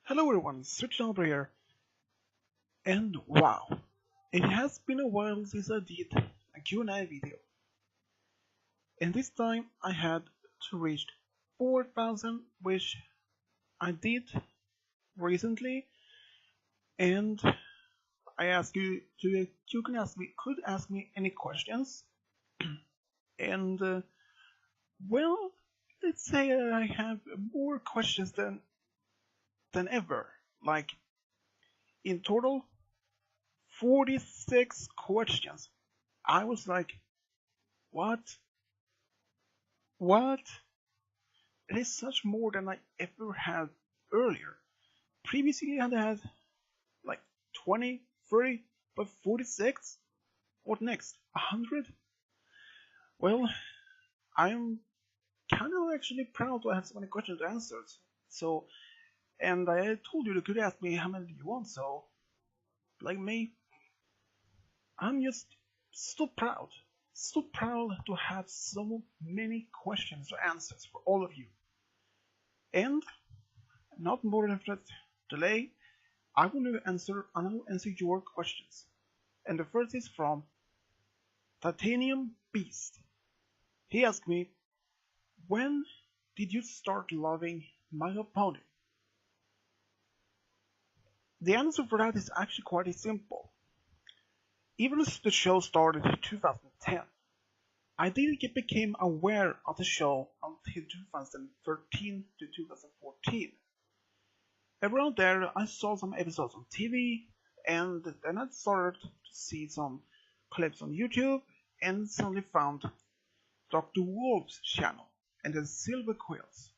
Hello everyone, Switch Albert here, and wow, it has been a while since I did a Q&A video, and this time I had to reach 4,000, which I did recently, and I ask you could ask me any questions, and well, let's say I have more questions than ever, like in total 46 questions. I was like, what? What? It is such more than I ever had earlier. Previously I had like 20, 30, but 46? What next? 100? Well, I'm kind of actually proud to have so many questions answered. So, and I told you could ask me how many you want, so, like me, I'm just so proud. So proud to have so many questions to answer for all of you. And not more than that delay, I will answer your questions. And the first is from Titanium Beast. He asked me, when did you start loving My Little Pony? The answer for that is actually quite simple. Even as the show started in 2010, I didn't become aware of the show until 2013 to 2014. Around there, I saw some episodes on TV, and then I started to see some clips on YouTube, and suddenly found Dr. Wolf's channel and the Silver Quills.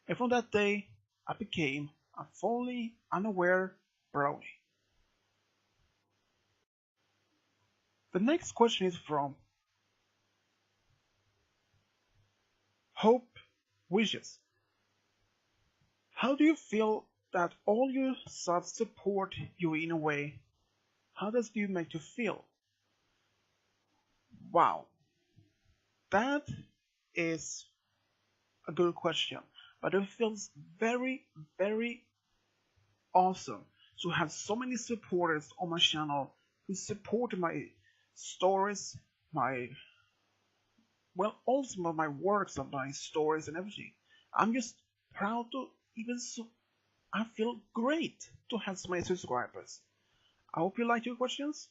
And from that day, I became a fully unaware brownie. The next question is from Hope Wishes. How do you feel that all your subs support you in a way? How does it make you feel? Wow, that is a good question, but it feels very, very awesome to have so many supporters on my channel who support my stories, also my works and my stories and everything. I'm just proud to I feel great to have so many subscribers. I hope you like your questions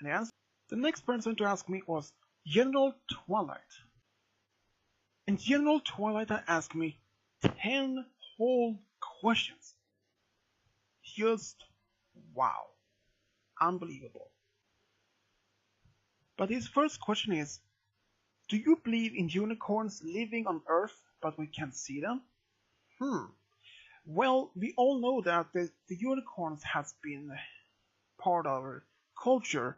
and answers. The next person to ask me was General Twilight. And General Twilight asked me 10 whole questions. Just wow. Unbelievable. But his first question is, do you believe in unicorns living on Earth but we can't see them? Well, we all know that the unicorns has been part of our culture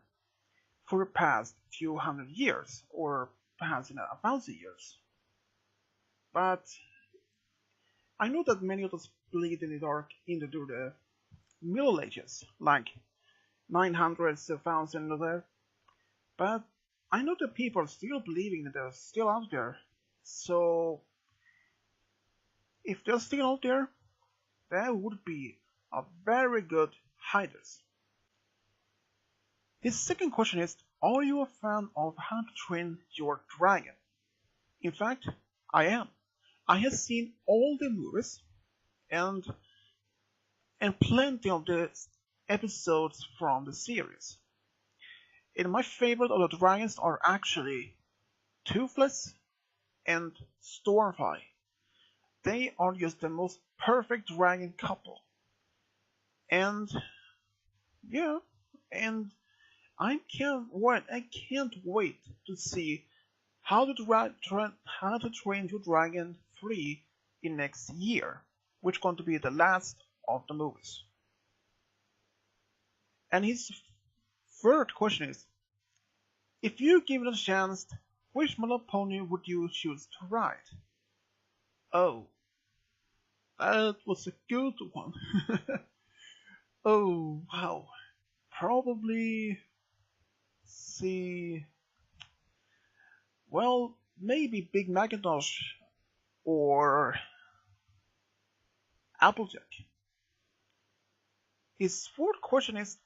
for the past few hundred years, or perhaps in 1,000 years. But I know that many of us believed in the dark during the Middle Ages, like 900s, 1000 there. But I know that people are still believing that they're still out there. So if they're still out there, that would be a very good hiders. His second question is, are you a fan of How to Train Your Dragon? In fact, I am. I have seen all the movies and plenty of the episodes from the series. And my favorite of the dragons are actually Toothless and Stormfly. They are just the most perfect dragon couple. And yeah, and I can't wait to see How to Train Your Dragon 3 in next year, which is going to be the last of the movies. And his third question is, if you give it a chance, which My Little Pony would you choose to ride? Oh, that was a good one. Oh, wow. Probably see. Well, maybe Big Macintosh or Applejack. His fourth question is,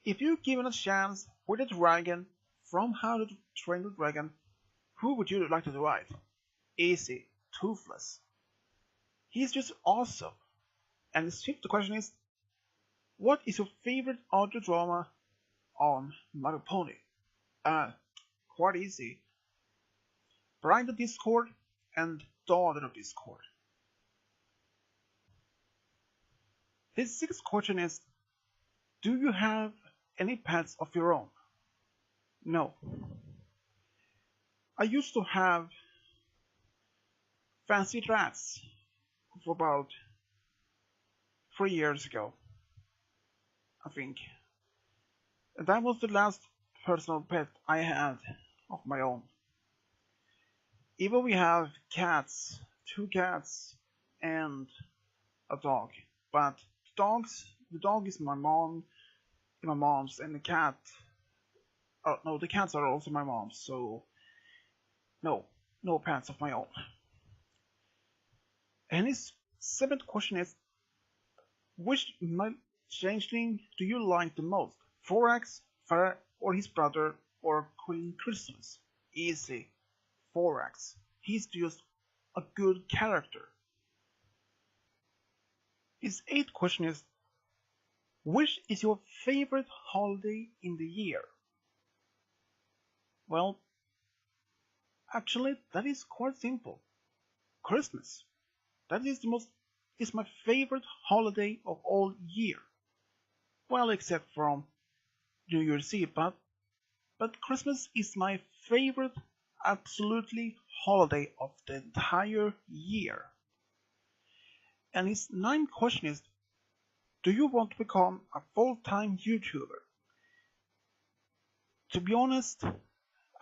if you're given a chance with a dragon from How to Train the Dragon, who would you like to ride? Easy, Toothless. He's just awesome. And his fifth question is, what is your favorite audio drama on My Little Pony? Quite easy. Bride of Discord and Daughter of Discord. His sixth question is, do you have any pets of your own? No. I used to have fancy rats for about 3 years ago, I think. And that was the last personal pet I had of my own. Even we have cats, 2 cats, and a dog. But the dog is my mom's, and the cat. Oh no, the cats are also my mom's. So no pets of my own. And his seventh question is, which changeling do you like the most? Thorax, Farah, or his brother, or Queen Christmas? Easy. Thorax. He's just a good character. His eighth question is, which is your favorite holiday in the year? Well, actually, that is quite simple. Christmas. That is my favorite holiday of all year. Well, except from New Year's Eve, but Christmas is my favorite absolutely holiday of the entire year. And his ninth question is, do you want to become a full-time YouTuber? To be honest,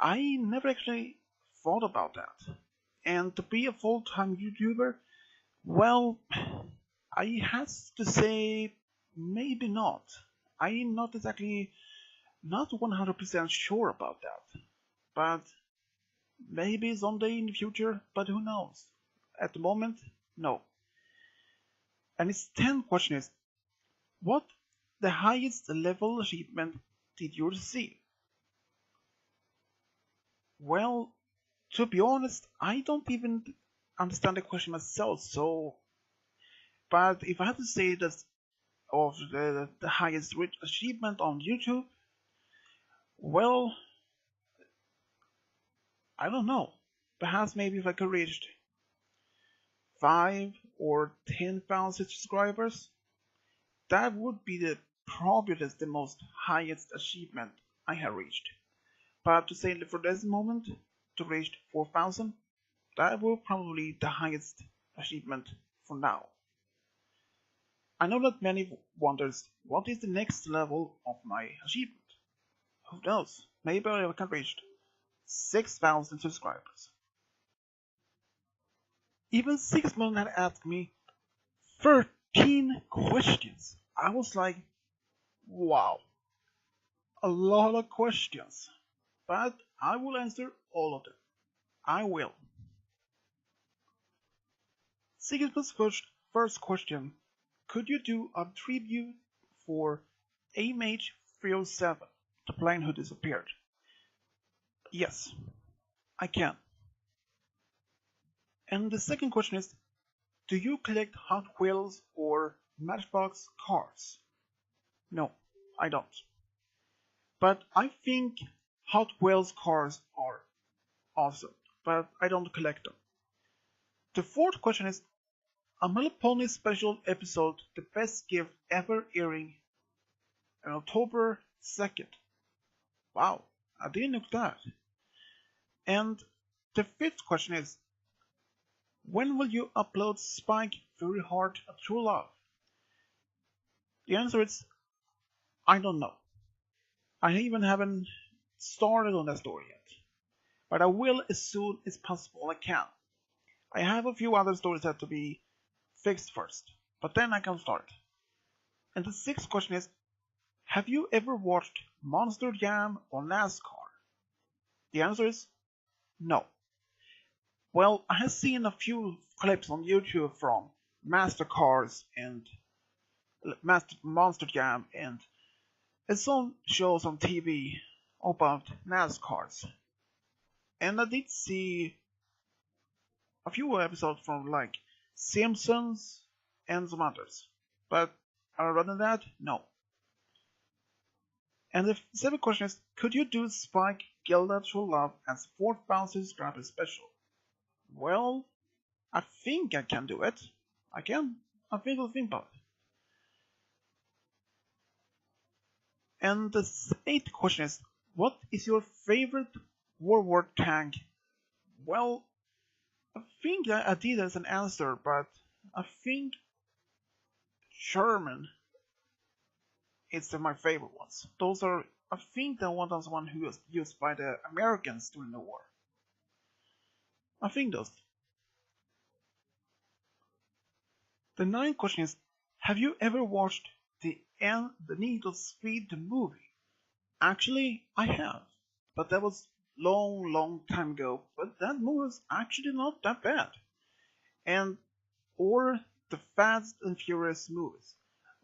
I never actually thought about that. And to be a full-time YouTuber, well, I have to say maybe not. I'm not 100% sure about that. But maybe someday in the future, but who knows? At the moment, no. And his 10th question is, what the highest level achievement did you receive? Well, to be honest, I don't even understand the question myself, but if I have to say that of the highest achievement on YouTube, well, I don't know. Perhaps maybe if I could reach 5 or 10,000 subscribers, that would be probably the most highest achievement I have reached. But to say for this moment, to reach 4,000, that will probably be the highest achievement for now. I know that many wonders what is the next level of my achievement. Who knows? Maybe I can reach 6,000 subscribers. Even 6 million had asked me 13 questions. I was like, wow, a lot of questions. But I will answer all of them. I will. Sigurd's first question, could you do a tribute for AMH307, the plane who disappeared? Yes, I can. And the second question is, do you collect Hot Wheels or Matchbox cars? No, I don't. But I think Hot Wheels cars are awesome, but I don't collect them. The fourth question is, a My Little Pony special episode, the best gift ever, airing on October 2nd. Wow, I didn't know that. And the fifth question is, when will you upload Spike Fury Heart of True Love? The answer is, I don't know. I even haven't started on that story yet. But I will as soon as possible I can. I have a few other stories that have to be fixed first, but then I can start. And the sixth question is, have you ever watched Monster Jam or NASCAR? The answer is no. Well, I have seen a few clips on YouTube from Master Cars and Monster Jam, and some shows on TV about NASCARs. And I did see a few episodes from like Simpsons and some others. But other than that, no. And the second question is, could you do Spike Gilda True Love as fourth bouncer's grapple special? Well, I think I can do it. I can. I think I'll think about it. And the eighth question is, what is your favorite World War tank? Well, I think I did as an answer, but I think Sherman is my favorite ones. Those are, I think, the one who was used by the Americans during the war. I think those. The ninth question is, have you ever watched the Need of Speed movie? Actually, I have, but that was long time ago. But that movie was actually not that bad. And or the Fast and Furious movies.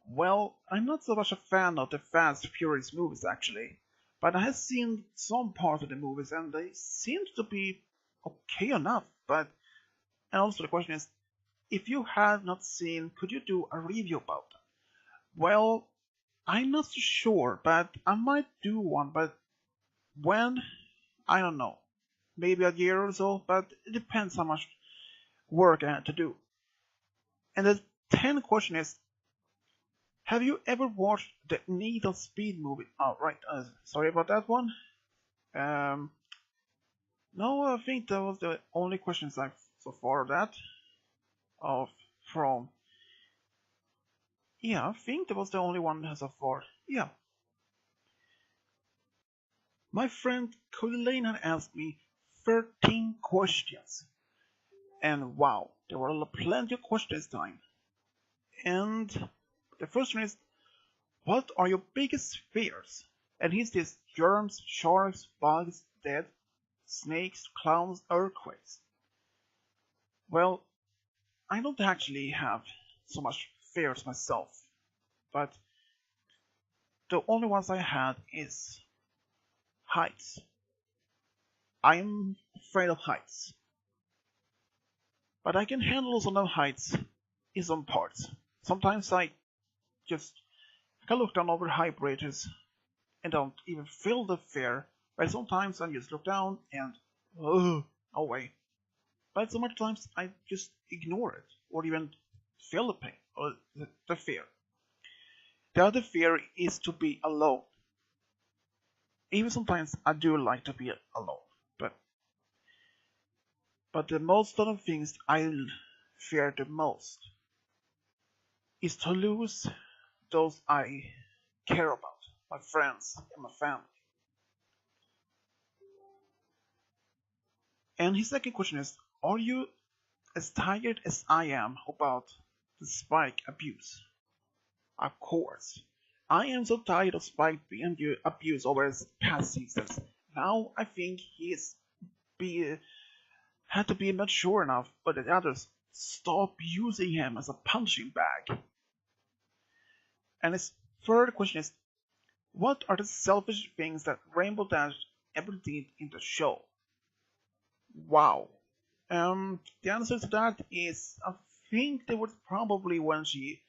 Well, I'm not so much a fan of the Fast and Furious movies actually, but I have seen some parts of the movies and they seem to be okay enough. But and also the question is, if you have not seen, could you do a review about them? Well, I'm not so sure, but I might do one. But when? I don't know. Maybe a year or so, but it depends how much work I had to do. And the 10th question is, have you ever watched the Need of Speed movie? Oh, right. Sorry about that one. No, I think that was the only questions I've so far of that. From. Yeah, I think that was the only one so far. Yeah. My friend Cody Lane had asked me 13 questions. And wow, there were plenty of questions this time. And the first one is, what are your biggest fears? And he says germs, sharks, bugs, dead, snakes, clowns, earthquakes. Well, I don't actually have so much fears myself, but the only ones I had is heights. I'm afraid of heights, but I can handle some of heights in some parts. Sometimes I can look down over high bridges and don't even feel the fear, but sometimes I just look down and away. But so much times I just ignore it or even feel the pain or the fear. The other fear is to be alone. Even sometimes I do like to be alone, but the most of the things I fear the most is to lose those I care about, my friends and my family. And his second question is, are you as tired as I am about the Spike abuse? Of course. I am so tired of Spike being abused over his past seasons. Now I think had to be mature enough, but the others stop using him as a punching bag. And his third question is, what are the selfish things that Rainbow Dash ever did in the show? Wow. The answer to that is, I think that was probably when she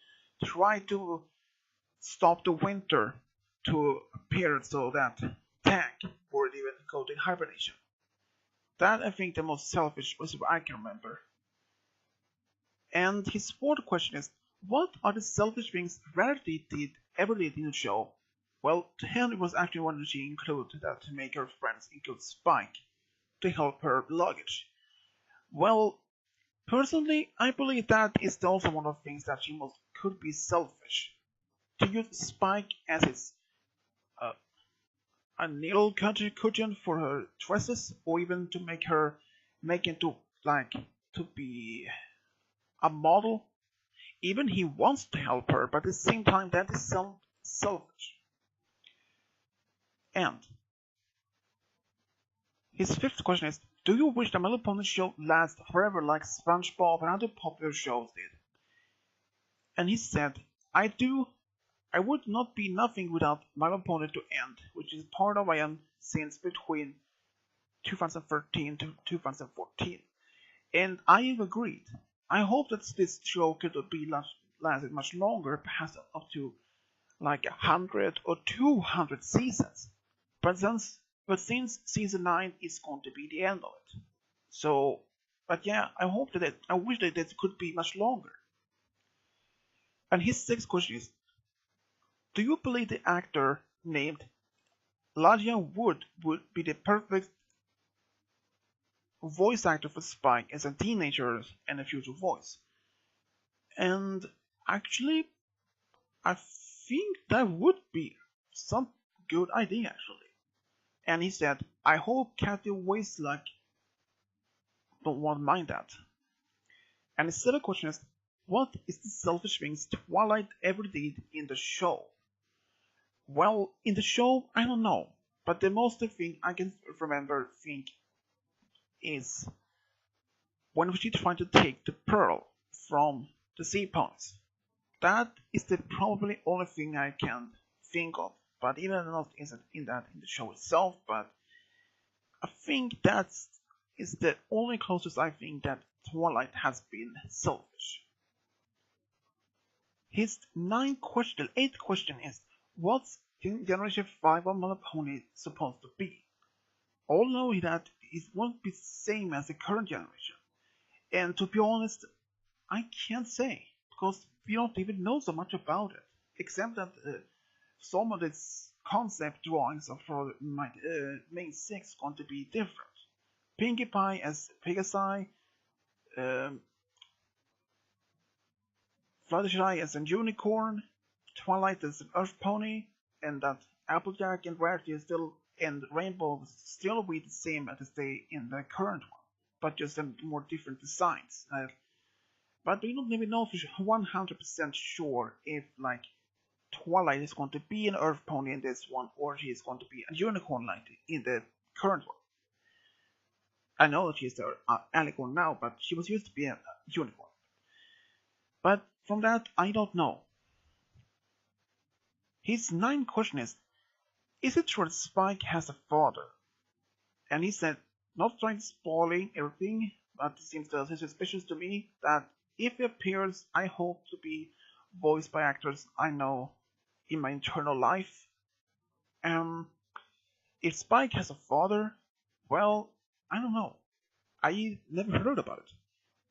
tried to stop the winter to appear so that Tank would even go to hibernation. That I think the most selfish was what I can remember. And his fourth question is, what are the selfish things Rarity ever did in the show? Well, to him it was actually when she included that to make her friends include Spike to help her luggage. Well, personally, I believe that is also one of the things that she most could be selfish. To use Spike as his a needle cushion for her dresses, or even to make into like to be a model. Even he wants to help her, but at the same time that is selfish. And his fifth question is, do you wish the My Little Pony show lasts forever like SpongeBob and other popular shows did? And he said, I would not be nothing without My Little Pony to end, which is part of I am since between 2013 to 2014. And I have agreed. I hope that this show could be lasted much longer, perhaps up to like 100 or 200 seasons. But since season 9 is going to be the end of it. So, but yeah, I wish that it could be much longer. And his sixth question is, do you believe the actor named Elijah Wood would be the perfect voice actor for Spike as a teenager and a future voice? And actually, I think that would be some good idea actually. And he said, I hope Kathy Westlock won't mind that. And the seventh question is, what is the selfish things Twilight ever did in the show? Well, in the show, I don't know, but the most thing I can think is when she tried to take the pearl from the sea ponies. That is the probably only thing I can think of, but even not isn't in the show itself. But I think that is the only closest I think that Twilight has been selfish. His eighth question is, what's Generation 5 of My Little Pony supposed to be? All know that it won't be the same as the current generation. And to be honest, I can't say, because we don't even know so much about it, except that some of its concept drawings for my main 6 going to be different. Pinkie Pie as Pegasi, Fluttershy as a unicorn, Twilight as an earth pony, and that Applejack and Rarity still and Rainbow still will be the same as they in the current one, but just more different designs. But we don't even know for 100% sure if like Twilight is going to be an earth pony in this one, or she is going to be a unicorn like in the current one. I know that she's an alicorn now, but she was used to be a unicorn. But from that, I don't know. His ninth question is it true that Spike has a father? And he said, not trying to spoil everything, but it seems suspicious to me that if he appears, I hope to be voiced by actors I know in my internal life. If Spike has a father, well, I don't know. I never heard about it.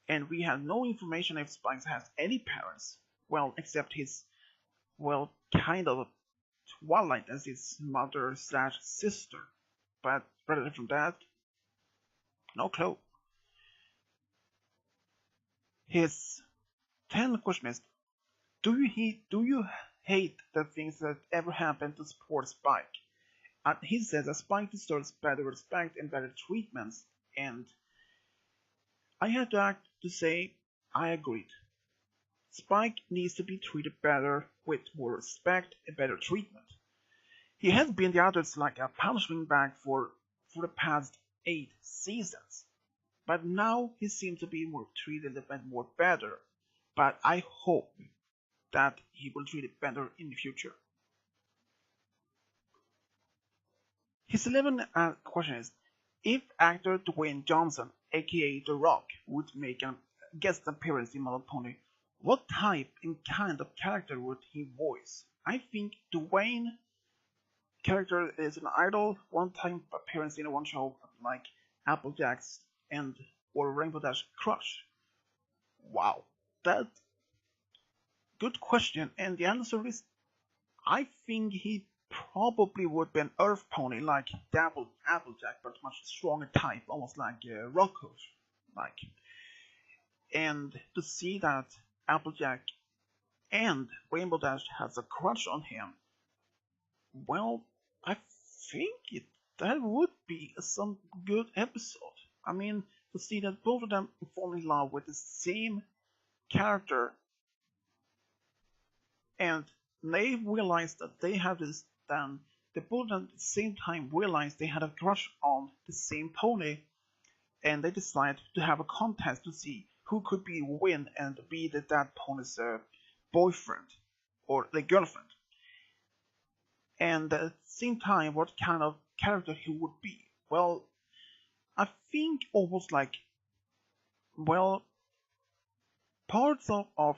And we have no information if Spike has any parents. Well, except his, well, kind of Twilight as his mother/sister. But rather from that, no clue. His 10th question is, do you hate the things that ever happened to support Spike? He says that Spike deserves better respect and better treatments, and I have to say I agreed. Spike needs to be treated better with more respect and better treatment. He has been the others like a punishing bag for the past 8 seasons. But now he seems to be more treated a bit more better. But I hope that he will treat it better in the future. His 11th question is, if actor Dwayne Johnson, aka The Rock, would make a guest appearance in My Little Pony, what type and kind of character would he voice? I think Dwayne character is an idol, one-time appearance in one show like Applejack's and or Rainbow Dash crush. Wow, that good question, and the answer is I think he probably would be an Earth Pony like Applejack, but much stronger type, almost like Rocco, like. And to see that Applejack and Rainbow Dash has a crush on him, well, I think that would be some good episode. I mean, to see that both of them fall in love with the same character, and they realize that they have this, then they both at the same time realize they had a crush on the same pony, and they decide to have a contest to see who could win and be that pony's boyfriend. or the girlfriend, and at the same time what kind of character he would be. Well, I think almost like, well, parts of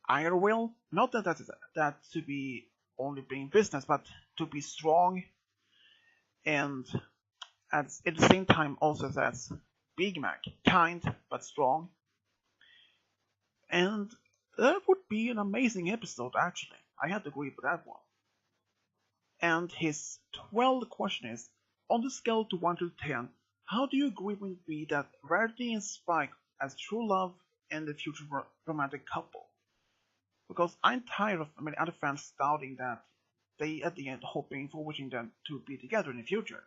either will, not that to be only being business, but to be strong, and at the same time also that's Big Mac, kind but strong. And that would be an amazing episode, actually. I had to agree with that one. And his 12th question is, on the scale to 1 to 10, how do you agree with me that Rarity and Spike as true love and the future romantic couple? Because I'm tired of many other fans doubting that they at the end hoping for wishing them to be together in the future.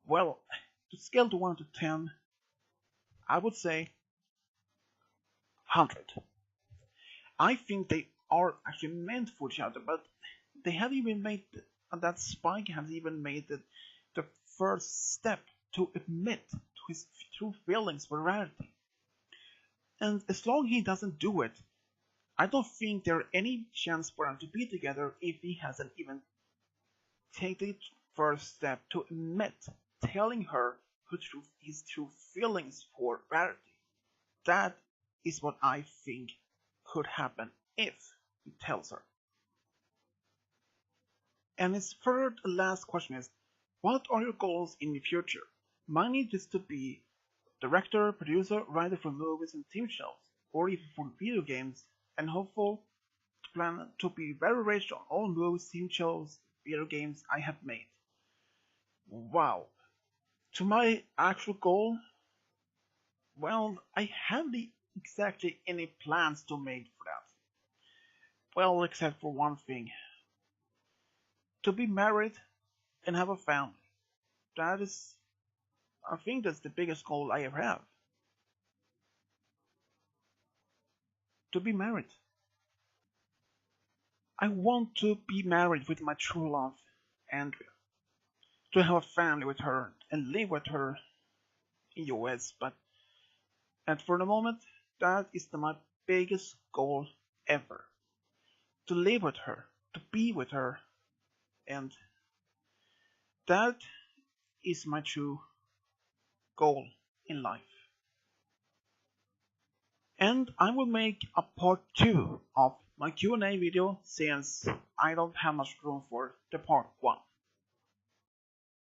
Well, to scale to 1 to 10, I would say 100. I think they are actually meant for each other, but they have even made that Spike has even made the first step to admit to his true feelings for Rarity. And as long as he doesn't do it, I don't think there are any chance for them to be together if he hasn't even taken the first step to admit, telling her his true feelings for Rarity. That is what I think could happen if he tells her. And his third and last question is, what are your goals in the future? Mine is to be director, producer, writer for movies and TV shows, or even for video games, and hopeful to plan to be very rich on all movies, TV shows, video games I have made. Wow. To my actual goal, well, I haven't exactly any plans to make for that. Well, except for one thing. To be married and have a family. That is, I think that's the biggest goal I ever have. To be married. I want to be married with my true love, Andrea. To have a family with her and live with her in US, but and for the moment, that is my biggest goal ever. To live with her, to be with her, and that is my true goal in life. And I will make a part 2 of my Q&A video since I don't have much room for the part 1.